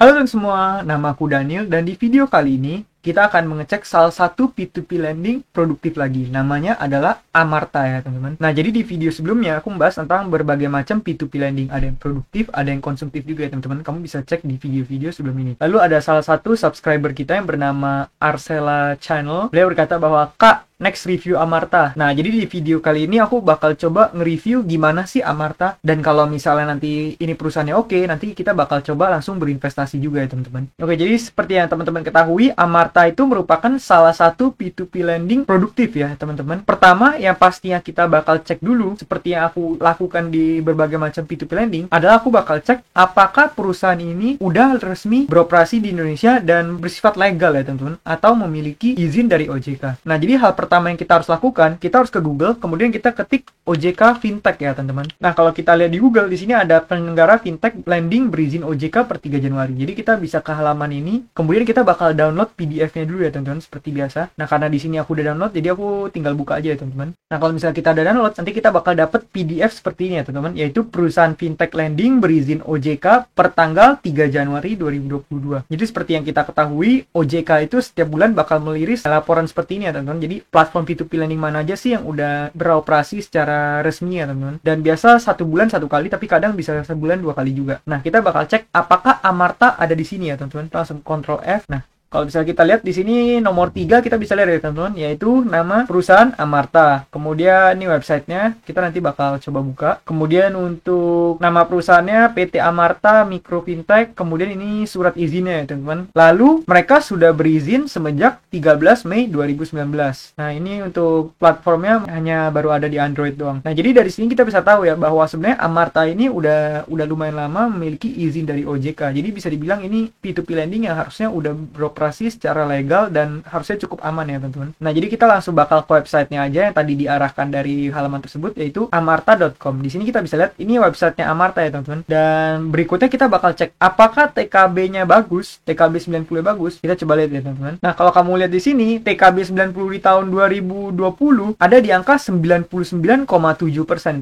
Halo teman semua, nama aku Daniel dan di video kali ini kita akan mengecek salah satu P2P lending produktif lagi. Namanya adalah Amarta ya teman-teman. Nah jadi di video sebelumnya aku membahas tentang berbagai macam P2P lending. Ada yang produktif, ada yang konsumtif juga ya teman-teman. Kamu bisa cek di video-video sebelum ini. Lalu ada salah satu subscriber kita yang bernama Arcela Channel. Beliau berkata bahwa, "Kak, next review Amarta." Nah, jadi di video kali ini aku bakal coba nge-review gimana sih Amarta. Dan kalau misalnya nanti ini perusahaannya oke, nanti kita bakal coba langsung berinvestasi juga ya teman-teman. Oke, jadi seperti yang teman-teman ketahui, Amarta itu merupakan salah satu P2P lending produktif ya teman-teman. Pertama, yang pastinya kita bakal cek dulu, seperti yang aku lakukan di berbagai macam P2P lending, adalah aku bakal cek apakah perusahaan ini udah resmi beroperasi di Indonesia dan bersifat legal ya teman-teman, atau memiliki izin dari OJK. Nah, jadi hal pertama yang kita harus lakukan, kita harus ke Google, kemudian kita ketik OJK Fintech ya teman-teman. Nah, kalau kita lihat di Google, di sini ada penyelenggara fintech lending berizin OJK per 3 Januari. Jadi kita bisa ke halaman ini, kemudian kita bakal download PDF-nya dulu ya teman-teman, seperti biasa. Nah, karena di sini aku udah download, jadi aku tinggal buka aja ya teman-teman. Nah, kalau misalnya kita udah download, nanti kita bakal dapat PDF seperti ini ya teman-teman, yaitu perusahaan fintech lending berizin OJK per tanggal 3 Januari 2022. Jadi seperti yang kita ketahui, OJK itu setiap bulan bakal meliris laporan seperti ini ya teman-teman. Jadi platform P2P lending mana aja sih yang udah beroperasi secara resmi ya teman-teman. Dan biasa 1 bulan 1 kali, tapi kadang bisa sebulan 2 kali juga. Nah, kita bakal cek apakah Amarta ada di sini ya teman-teman. Langsung Ctrl F. Nah, kalau bisa kita lihat di sini nomor 3 kita bisa lihat ya teman-teman, yaitu nama perusahaan Amarta. Kemudian ini websitenya, kita nanti bakal coba buka. Kemudian untuk nama perusahaannya PT Amarta Mikro Fintech. Kemudian ini surat izinnya ya teman-teman. Lalu mereka sudah berizin semenjak 13 Mei 2019. Nah, ini untuk platformnya hanya baru ada di Android doang. Nah, jadi dari sini kita bisa tahu ya bahwa sebenarnya Amarta ini udah lumayan lama memiliki izin dari OJK. Jadi bisa dibilang ini P2P lending yang harusnya udah beroperasi secara legal dan harusnya cukup aman ya teman-teman. Nah, jadi kita langsung bakal ke websitenya aja yang tadi diarahkan dari halaman tersebut, yaitu amarta.com. Di sini kita bisa lihat ini websitenya Amarta ya teman-teman. Dan berikutnya kita bakal cek apakah TKB-nya bagus, TKB 90 bagus. Kita coba lihat ya teman-teman. Nah, kalau kamu lihat di sini TKB 90 di tahun 2020 ada di angka 99,7%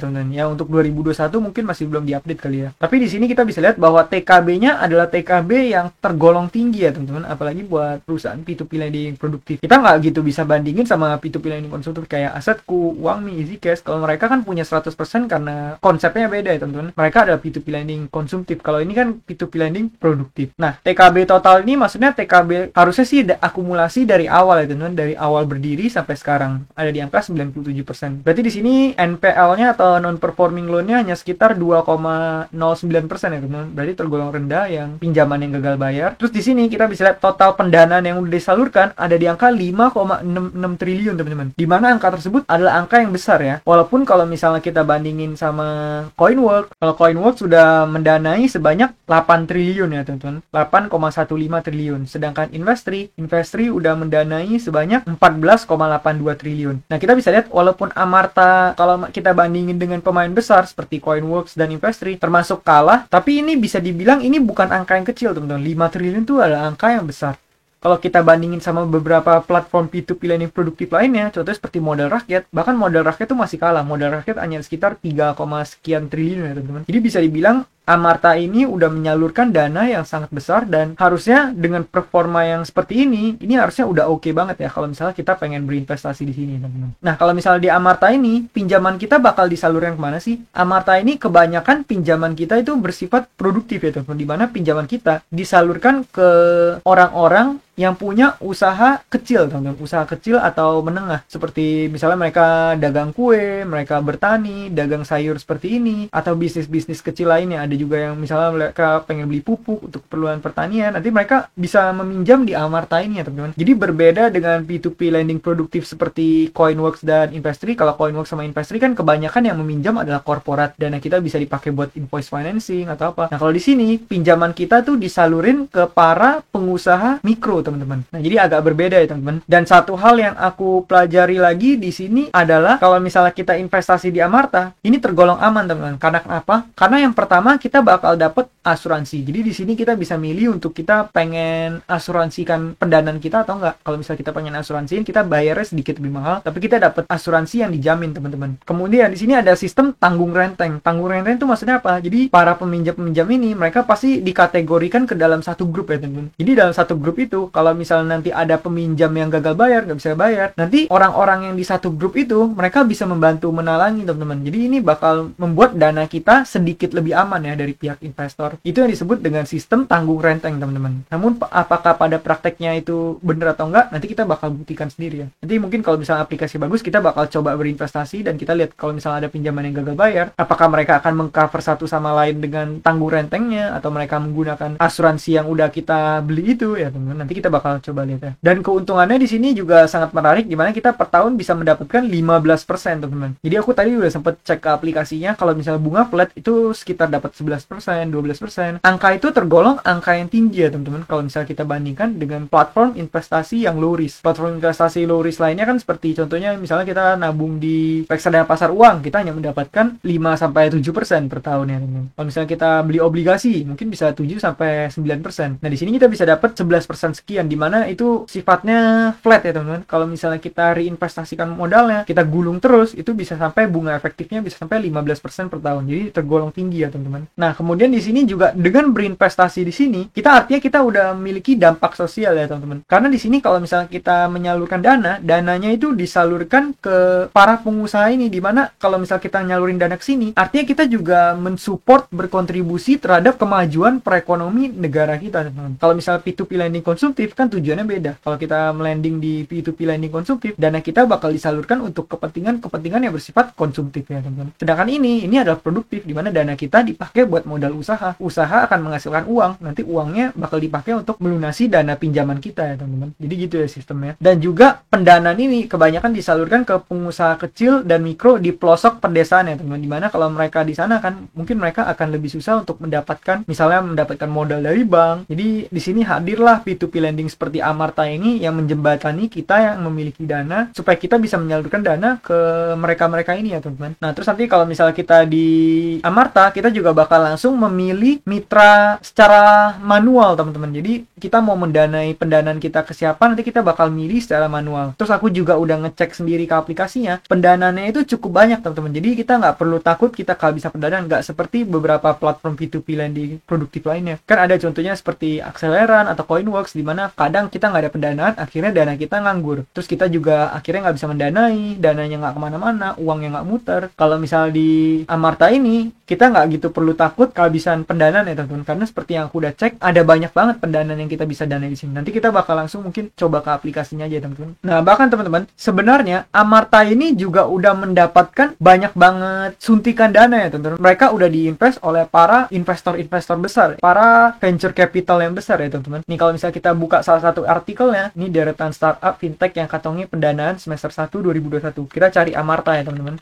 teman-teman. Ya, untuk 2021 mungkin masih belum diupdate kali ya. Tapi di sini kita bisa lihat bahwa TKB-nya adalah TKB yang tergolong tinggi ya teman-teman, apalagi buat perusahaan P2P lending produktif. Kita nggak gitu bisa bandingin sama P2P lending konsumtif kayak Asetku, Uangmi, EasyCash. Kalau mereka kan punya 100% karena konsepnya beda ya teman-teman. Mereka ada P2P lending konsumtif. Kalau ini kan P2P lending produktif. Nah, TKB total ini maksudnya TKB harusnya sih ada akumulasi dari awal ya teman-teman, dari awal berdiri sampai sekarang ada di angka 97%. Berarti di sini NPL-nya atau non performing loan-nya hanya sekitar 2,09% ya teman-teman. Berarti tergolong rendah yang pinjaman yang gagal bayar. Terus di sini kita bisa lihat total pendanaan yang udah disalurkan ada di angka 5,66 triliun teman-teman. Di mana angka tersebut adalah angka yang besar ya. Walaupun kalau misalnya kita bandingin sama Coinworks, kalau Coinworks sudah mendanai sebanyak 8 triliun ya teman-teman. 8,15 triliun. Sedangkan Investri udah mendanai sebanyak 14,82 triliun. Nah, kita bisa lihat walaupun Amarta kalau kita bandingin dengan pemain besar seperti Coinworks dan Investri termasuk kalah, tapi ini bisa dibilang ini bukan angka yang kecil teman-teman. 5 triliun itu adalah angka yang besar. Kalau kita bandingin sama beberapa platform P2P lending produktif lainnya, contohnya seperti Modal Rakyat, bahkan Modal Rakyat itu masih kalah. Modal Rakyat hanya sekitar 3, sekian triliun ya teman-teman. Jadi bisa dibilang Amarta ini udah menyalurkan dana yang sangat besar dan harusnya dengan performa yang seperti ini harusnya udah oke banget ya kalau misalnya kita pengen berinvestasi di sini teman-teman. Nah, kalau misalnya di Amarta ini pinjaman kita bakal disalurkan kemana sih? Amarta ini kebanyakan pinjaman kita itu bersifat produktif ya teman-teman, di mana pinjaman kita disalurkan ke orang-orang yang punya usaha kecil teman-teman, usaha kecil atau menengah, seperti misalnya mereka dagang kue, mereka bertani, dagang sayur seperti ini, atau bisnis-bisnis kecil lainnya. Ada juga yang misalnya mereka pengen beli pupuk untuk keperluan pertanian, nanti mereka bisa meminjam di Amarta ini ya teman-teman. Jadi berbeda dengan P2P lending produktif seperti Coinworks dan Investri. Kalau Coinworks sama Investri kan kebanyakan yang meminjam adalah korporat, dana kita bisa dipakai buat invoice financing atau apa. Nah, kalau di sini pinjaman kita tuh disalurin ke para pengusaha mikro teman-teman. Nah, jadi agak berbeda ya teman-teman. Dan satu hal yang aku pelajari lagi di sini adalah kalau misalnya kita investasi di Amarta, ini tergolong aman teman-teman. Karena kenapa? Karena yang pertama kita bakal dapat asuransi. Jadi di sini kita bisa milih untuk kita pengen asuransikan pendanaan kita atau enggak. Kalau misalnya kita pengen asuransiin, kita bayarnya sedikit lebih mahal, tapi kita dapat asuransi yang dijamin, teman-teman. Kemudian di sini ada sistem tanggung renteng. Tanggung renteng itu maksudnya apa? Jadi para peminjam-peminjam ini mereka pasti dikategorikan ke dalam satu grup ya, teman-teman. Jadi dalam satu grup itu, kalau misalnya nanti ada peminjam yang gagal bayar, nggak bisa bayar, nanti orang-orang yang di satu grup itu mereka bisa membantu menalangi, teman-teman. Jadi ini bakal membuat dana kita sedikit lebih aman ya dari pihak investor. Itu yang disebut dengan sistem tanggung renteng, teman-teman. Namun apakah pada prakteknya itu benar atau enggak, nanti kita bakal buktikan sendiri ya. Nanti mungkin kalau misalnya aplikasi bagus, kita bakal coba berinvestasi dan kita lihat kalau misalnya ada pinjaman yang gagal bayar, apakah mereka akan mengcover satu sama lain dengan tanggung rentengnya atau mereka menggunakan asuransi yang udah kita beli itu ya, teman-teman. Nanti kita bakal coba lihat ya. Dan keuntungannya di sini juga sangat menarik, dimana kita per tahun bisa mendapatkan 15%, teman-teman. Jadi aku tadi udah sempet cek ke aplikasinya, kalau misalnya bunga flat itu sekitar dapat 11%, 12%. Angka itu tergolong angka yang tinggi ya, teman-teman. Kalau misalnya kita bandingkan dengan platform investasi yang low risk. Platform investasi low risk lainnya kan seperti contohnya misalnya kita nabung di reksadana pasar uang, kita hanya mendapatkan 5-7% per tahun ya, teman-teman. Kalau misalnya kita beli obligasi, mungkin bisa 7-9%. Nah, di sini kita bisa dapat 11% sekian, dimana itu sifatnya flat ya, teman-teman. Kalau misalnya kita reinvestasikan modalnya, kita gulung terus, itu bisa sampai bunga efektifnya bisa sampai 15% per tahun. Jadi tergolong tinggi ya, teman-teman. Nah, kemudian di sini juga dengan berinvestasi di sini, kita artinya kita udah memiliki dampak sosial ya, teman-teman. Karena di sini kalau misalnya kita menyalurkan dananya itu disalurkan ke para pengusaha ini, dimana kalau misalnya kita nyalurin dana ke sini, artinya kita juga mensupport, berkontribusi terhadap kemajuan perekonomi negara kita, teman-teman. Kalau misalnya P2P lending konsumtif kan tujuannya beda. Kalau kita melending di P2P lending konsumtif, dana kita bakal disalurkan untuk kepentingan yang bersifat konsumtif ya, teman-teman. Sedangkan ini adalah produktif, dimana dana kita dipakai buat modal usaha. Usaha akan menghasilkan uang, nanti uangnya bakal dipakai untuk melunasi dana pinjaman kita ya, teman-teman. Jadi gitu ya sistemnya. Dan juga pendanaan ini kebanyakan disalurkan ke pengusaha kecil dan mikro di pelosok pedesaan ya, teman-teman. Dimana kalau mereka di sana kan mungkin mereka akan lebih susah untuk mendapatkan modal dari bank. Jadi di sini hadirlah P2P lending seperti Amarta ini yang menjembatani kita yang memiliki dana supaya kita bisa menyalurkan dana ke mereka-mereka ini ya, teman-teman. Nah, terus nanti kalau misalnya kita di Amarta, kita juga bakal langsung memilih mitra secara manual, teman-teman. Jadi kita mau mendanai pendanaan kita ke siapa, nanti kita bakal milih secara manual. Terus aku juga udah ngecek sendiri ke aplikasinya, pendanaannya itu cukup banyak, teman-teman. Jadi kita nggak perlu takut kita kehabisan pendanaan, nggak seperti beberapa platform P2P lending produktif lainnya. Kan ada contohnya seperti Akseleran atau Coinworks, di mana kadang kita nggak ada pendanaan, akhirnya dana kita nganggur. Terus kita juga akhirnya nggak bisa mendanai, dananya nggak kemana-mana, uangnya nggak muter. Kalau misal di Amarta ini, kita nggak gitu perlu takut kehabisan pendanaan ya, teman-teman. Karena seperti yang aku udah cek, ada banyak banget pendanaan yang kita bisa danai di sini. Nanti kita bakal langsung mungkin coba ke aplikasinya aja, teman-teman. Nah, bahkan teman-teman, sebenarnya Amarta ini juga udah mendapatkan banyak banget suntikan dana ya, teman-teman. Mereka udah diinvest oleh para investor-investor besar, para venture capital yang besar ya, teman-teman. Nih kalau misalnya kita buka salah satu artikelnya, ini deretan startup fintech yang kantongi pendanaan semester 1 2021. Kita cari Amarta ya, teman-teman.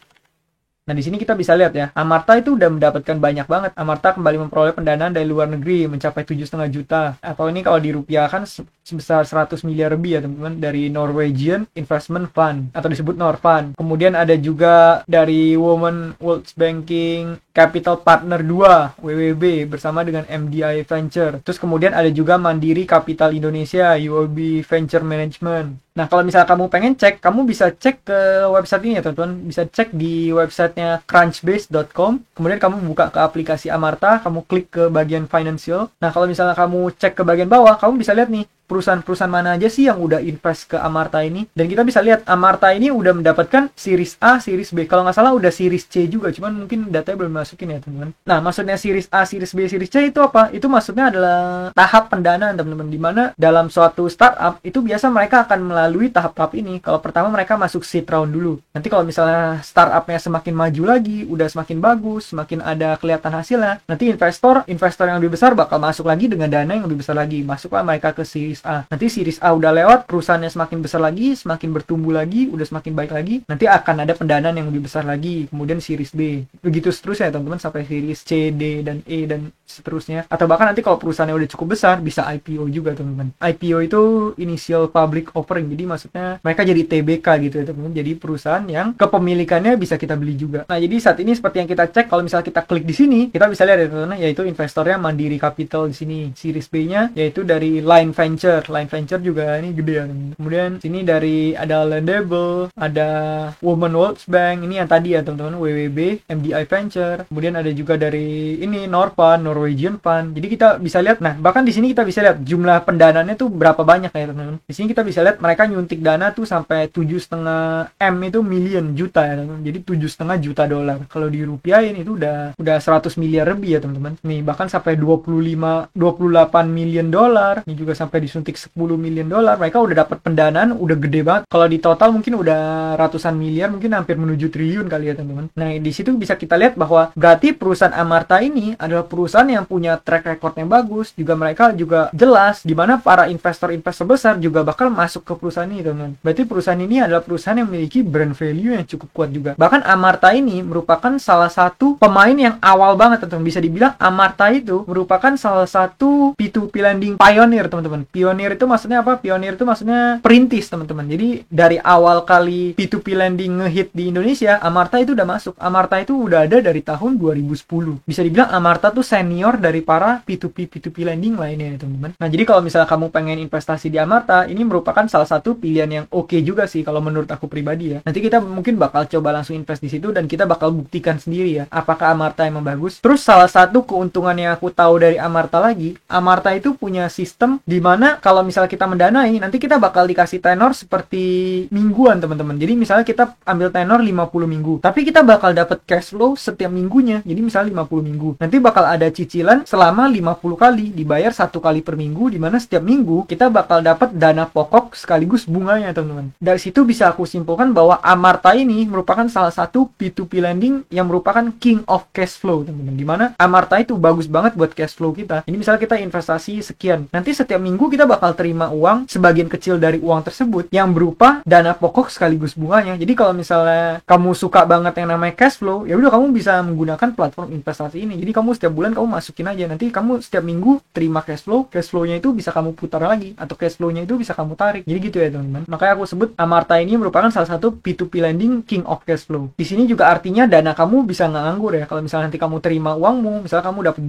Nah, di sini kita bisa lihat ya, Amarta itu udah mendapatkan banyak banget. Amarta kembali memperoleh pendanaan dari luar negeri mencapai 7,5 juta. Atau ini kalau dirupiahkan sebesar 100 miliar lebih ya, teman-teman, dari Norwegian Investment Fund atau disebut Norfund. Kemudian ada juga dari Women World Banking Capital Partner 2 WWB bersama dengan MDI Venture. Terus kemudian ada juga Mandiri Capital Indonesia UOB Venture Management. Nah, kalau misalnya kamu pengen cek, kamu bisa cek ke website ini ya, teman-teman. Bisa cek di websitenya crunchbase.com. Kemudian kamu buka ke aplikasi Amarta, kamu klik ke bagian financial. Nah, kalau misalnya kamu cek ke bagian bawah, kamu bisa lihat nih, perusahaan-perusahaan mana aja sih yang udah invest ke Amarta ini. Dan kita bisa lihat Amarta ini udah mendapatkan series A, series B. Kalau nggak salah udah series C juga, cuman mungkin datanya belum masukin ya, teman-teman. Nah, maksudnya series A, series B, series C itu apa? Itu maksudnya adalah tahap pendanaan, teman-teman. Dimana dalam suatu startup itu biasa mereka akan melalui tahap-tahap ini. Kalau pertama mereka masuk seed round dulu. Nanti kalau misalnya startupnya semakin maju lagi, udah semakin bagus, semakin ada kelihatan hasilnya, nanti investor yang lebih besar bakal masuk lagi dengan dana yang lebih besar lagi. Masuklah mereka ke series series A. Nanti series A udah lewat, perusahaannya semakin besar lagi, semakin bertumbuh lagi, udah semakin baik lagi, nanti akan ada pendanaan yang lebih besar lagi. Kemudian series B, begitu seterusnya teman-teman, sampai series C, D, dan E, dan seterusnya. Atau bahkan nanti kalau perusahaannya udah cukup besar, bisa IPO juga teman-teman. IPO itu Initial Public Offering, jadi maksudnya mereka jadi TBK gitu ya teman-teman, jadi perusahaan yang kepemilikannya bisa kita beli juga. Nah, jadi saat ini seperti yang kita cek, kalau misalnya kita klik di sini, kita bisa lihat ya teman-teman, yaitu investornya Mandiri Capital di sini. Series B-nya yaitu dari Line Venture. Line Venture juga ini gede ya teman-teman. Kemudian sini dari ada Lendable, ada Women World Bank, ini yang tadi ya teman-teman, WWB, MDI Venture. Kemudian ada juga dari ini Norfund, Norwegian Fund. Jadi kita bisa lihat, nah bahkan di sini kita bisa lihat jumlah pendanaannya tuh berapa banyak ya teman-teman. Di sini kita bisa lihat mereka nyuntik dana tuh sampai 7,5 M itu million juta ya teman-teman. Jadi 7,5 juta dolar. Kalau dirupiahin itu udah 100 miliar lebih ya teman-teman. Nih bahkan sampai 28 million dolar. Ini juga sampai disuntik 10 million dolar. Mereka udah dapat pendanaan, udah gede banget. Kalau di total mungkin udah ratusan miliar, mungkin hampir menuju triliun kali ya teman-teman. Nah di situ bisa kita lihat bahwa berarti perusahaan Amarta ini adalah perusahaan yang punya track record yang bagus. Juga mereka juga jelas di mana para investor-investor besar juga bakal masuk ke perusahaan ini teman-teman. Berarti perusahaan ini adalah perusahaan yang memiliki brand value yang cukup kuat juga. Bahkan Amarta ini merupakan salah satu pemain yang awal banget teman-teman. Bisa dibilang Amarta itu merupakan salah satu P2P lending pioneer teman-teman. Pioneer itu maksudnya apa? Pioneer itu maksudnya perintis teman-teman. Jadi dari awal kali P2P lending ngehit di Indonesia, Amarta itu udah masuk. Amarta itu udah ada dari tahun 2010. Bisa dibilang Amarta tuh senior dari para P2P lending lainnya teman-teman. Nah jadi kalau misalnya kamu pengen investasi di Amarta, ini merupakan salah satu pilihan yang oke juga sih kalau menurut aku pribadi ya. Nanti kita mungkin bakal coba langsung invest di situ dan kita bakal buktikan sendiri ya apakah Amarta emang bagus. Terus salah satu keuntungan yang aku tahu dari Amarta lagi, Amarta itu punya sistem di mana kalau misalnya kita mendanai, nanti kita bakal dikasih tenor seperti mingguan teman-teman. Jadi misalnya kita ambil tenor 50 minggu, tapi kita bakal dapat cash flow setiap minggunya. Jadi misalnya 50 minggu. Nanti bakal ada cicilan selama 50 kali, dibayar 1 kali per minggu, di mana setiap minggu kita bakal dapat dana pokok sekaligus bunganya teman-teman. Dari situ bisa aku simpulkan bahwa Amarta ini merupakan salah satu P2P lending yang merupakan king of cash flow teman-teman. Dimana Amarta itu bagus banget buat cash flow kita. Ini misalnya kita investasi sekian, nanti setiap minggu kita bakal terima uang, sebagian kecil dari uang tersebut yang berupa dana pokok sekaligus bunganya. Jadi kalau misalnya kamu suka banget yang namanya cash flow, ya udah kamu bisa menggunakan platform investasi ini. Jadi kamu setiap bulan kamu masukin aja, nanti kamu setiap minggu terima cash flow-nya itu bisa kamu putar lagi, atau cash flow-nya itu bisa kamu tarik. Jadi gitu ya teman-teman. Makanya aku sebut Amarta ini merupakan salah satu P2P lending king of cash flow. Di sini juga artinya dana kamu bisa nggak nganggur ya. Kalau misalnya nanti kamu terima uangmu, misalnya kamu dapat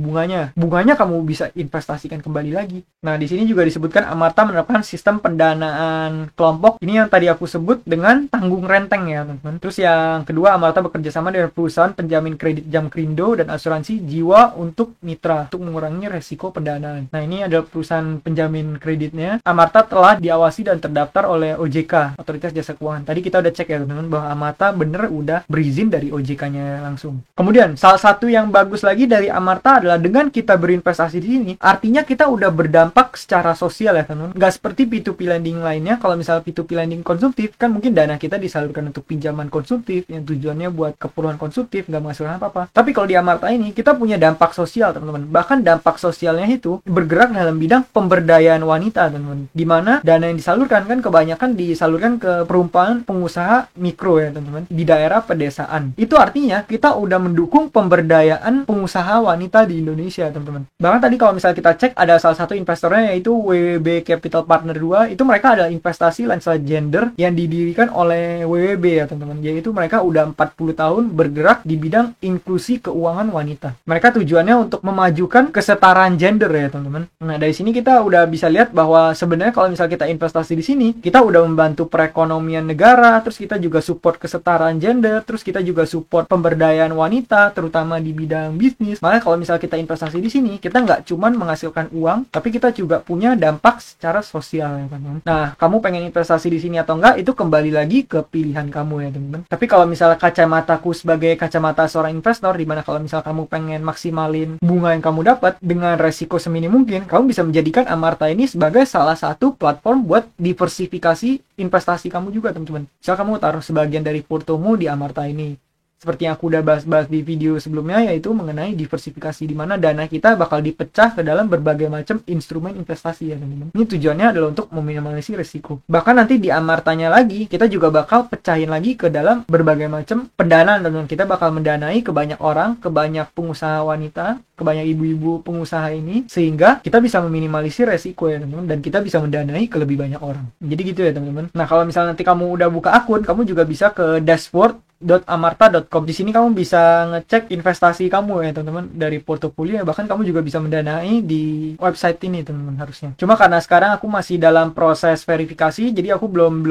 bunganya kamu bisa investasikan kembali lagi. Nah di sini juga disebutkan Amarta menerapkan sistem pendanaan kelompok. Ini yang tadi aku sebut dengan tanggung renteng ya teman-teman. Terus yang kedua, Amarta bekerja sama dengan perusahaan penjamin kredit Jamkrindo dan asuransi jiwa untuk mitra untuk mengurangi resiko pendanaan. Nah ini adalah perusahaan penjamin kreditnya. Amarta telah diawasi dan terdaftar oleh OJK, Otoritas Jasa Keuangan. Tadi kita udah cek ya teman-teman bahwa Amarta bener udah berizin dari OJK-nya langsung. Kemudian salah satu yang bagus lagi dari Amarta adalah dengan kita berinvestasi di sini, artinya kita udah berdampak secara sosial ya teman-teman. Nggak seperti P2P lending lainnya. Kalau misalnya P2P lending konsumtif, kan mungkin dana kita disalurkan untuk pinjaman konsumtif yang tujuannya buat keperluan konsumtif, nggak menghasilkan apa-apa. Tapi kalau di Amarta ini, kita punya dampak sosial teman-teman. Bahkan dampak sosialnya itu bergerak dalam bidang pemberdayaan wanita teman-teman. Dimana dana yang disalurkan kan kebanyakan disalurkan ke perumpamaan pengusaha mikro ya teman-teman, di daerah pedesaan. Itu artinya kita udah mendukung pemberdayaan pengusaha wanita di Indonesia teman-teman. Bahkan tadi kalau misalnya kita cek, ada salah satu investornya yaitu WWB Capital Partner 2. Itu mereka adalah investasi lensa gender yang didirikan oleh WWB ya teman-teman. Yaitu mereka udah 40 tahun bergerak di bidang inklusi keuangan wanita. Mereka tujuannya untuk memajukan kesetaraan gender ya teman-teman. Nah dari sini kita udah bisa lihat bahwa sebenarnya kalau misalnya kita investasi di sini, kita udah membantu perekonomian negara, terus kita juga support kesetaraan gender, terus kita juga support pemberdayaan wanita, terutama di bidang bisnis. Makanya kalau misalnya kita investasi di sini, kita nggak cuman menghasilkan uang, tapi kita juga punya dampak secara sosial ya teman-teman. Nah, kamu pengen investasi di sini atau enggak, itu kembali lagi ke pilihan kamu ya teman-teman. Tapi kalau misalnya kacamataku sebagai kacamata seorang investor, dimana kalau misalnya kamu pengen maksimalin bunga yang kamu dapat dengan resiko seminim mungkin, kamu bisa menjadikan Amarta ini sebagai salah satu platform buat diversifikasi investasi kamu juga teman-teman. Misal kamu taruh sebagian dari portomu di Amarta ini, seperti yang aku udah bahas-bahas di video sebelumnya, yaitu mengenai diversifikasi, di mana dana kita bakal dipecah ke dalam berbagai macam instrumen investasi ya teman-teman. Ini tujuannya adalah untuk meminimalisir risiko. Bahkan nanti di amartanya lagi, kita juga bakal pecahin lagi ke dalam berbagai macam pendanaan, teman-teman. Kita bakal mendanai ke banyak orang, ke banyak pengusaha wanita, ke banyak ibu-ibu pengusaha ini, sehingga kita bisa meminimalisir resiko ya teman-teman, dan kita bisa mendanai ke lebih banyak orang. Jadi gitu ya teman-teman. Nah, kalau misalnya nanti kamu udah buka akun, kamu juga bisa ke dashboard.amarta.com. Di sini kamu bisa ngecek investasi kamu ya teman-teman, dari portofolio, bahkan kamu juga bisa mendanai di website ini teman-teman harusnya. Cuma karena sekarang aku masih dalam proses verifikasi, jadi aku belum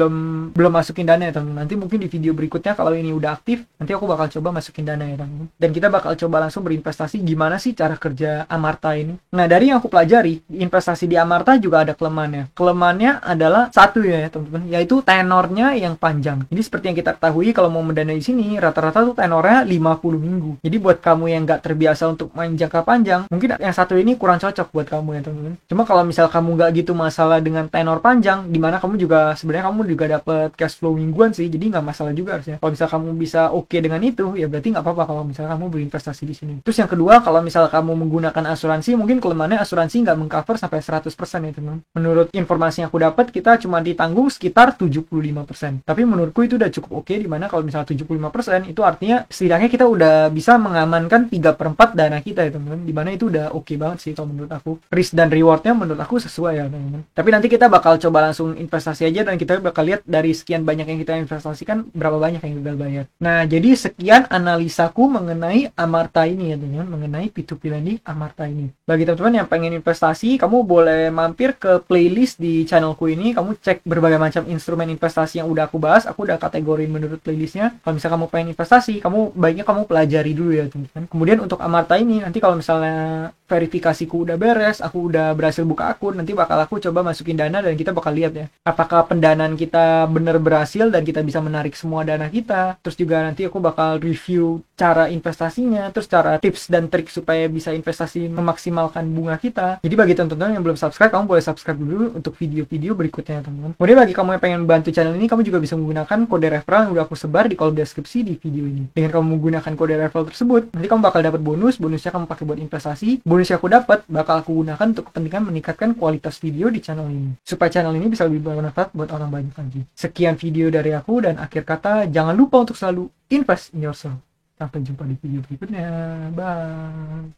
masukin dana ya teman-teman. Nanti mungkin di video berikutnya kalau ini udah aktif, nanti aku bakal coba masukin dana ya teman-teman. Dan kita bakal coba langsung berinvestasi gimana sih cara kerja Amarta ini. Nah, dari yang aku pelajari, investasi di Amarta juga ada kelemahannya. Kelemahannya adalah satu ya teman-teman, yaitu tenornya yang panjang. Jadi seperti yang kita ketahui, kalau mau mendanai di sini rata-rata tuh tenornya 50 minggu. Jadi buat kamu yang nggak terbiasa untuk main jangka panjang, mungkin yang satu ini kurang cocok buat kamu ya teman-teman. Cuma kalau misal kamu nggak gitu masalah dengan tenor panjang, dimana kamu juga sebenarnya kamu juga dapat cash flow mingguan sih, jadi nggak masalah juga harusnya. Kalau misal kamu bisa oke dengan itu, ya berarti nggak apa-apa kalau misal kamu berinvestasi di sini. Terus yang kedua, kalau misal kamu menggunakan asuransi, mungkin kelemahannya asuransi nggak mengcover sampai 100% ya teman-teman. Menurut informasi yang aku dapat, kita cuma ditanggung sekitar 75%. Tapi menurutku itu udah cukup oke, dimana kalau misal 75% itu artinya setidaknya kita udah bisa mengamankan 3/4 dana kita ya teman-teman, dimana itu udah oke banget sih kalau menurut aku. Risk dan rewardnya menurut aku sesuai ya teman-teman. Tapi nanti kita bakal coba langsung investasi aja, dan kita bakal lihat dari sekian banyak yang kita investasikan berapa banyak yang gagal bayar. Nah, jadi sekian analisaku mengenai Amarta ini ya teman-teman, mengenai P2P lending Amarta ini. Bagi teman-teman yang pengen investasi, kamu boleh mampir ke playlist di channelku ini, kamu cek berbagai macam instrumen investasi yang udah aku bahas. Aku udah kategoriin menurut playlistnya. Kalau misalnya kamu pengen investasi, baiknya kamu pelajari dulu ya teman-teman. Kemudian untuk Amarta ini, nanti kalau misalnya verifikasiku udah beres, aku udah berhasil buka akun, nanti bakal aku coba masukin dana, dan kita bakal lihat ya apakah pendanaan kita bener berhasil dan kita bisa menarik semua dana kita. Terus juga nanti aku bakal review cara investasinya, terus cara tips dan trik supaya bisa investasi memaksimalkan bunga kita. Jadi bagi teman-teman yang belum subscribe, kamu boleh subscribe dulu untuk video-video berikutnya teman-teman. Kemudian bagi kamu yang pengen bantu channel ini, kamu juga bisa menggunakan kode referral yang udah aku sebar di kolom deskripsi di video ini. Dengan kamu menggunakan kode referral tersebut, nanti kamu bakal dapat bonusnya kamu pakai buat investasi. Bonus yang aku dapat bakal aku gunakan untuk kepentingan meningkatkan kualitas video di channel ini, supaya channel ini bisa lebih bermanfaat buat orang banyak lagi. Sekian video dari aku, dan akhir kata, jangan lupa untuk selalu invest in yourself. Sampai jumpa di video berikutnya. Bye.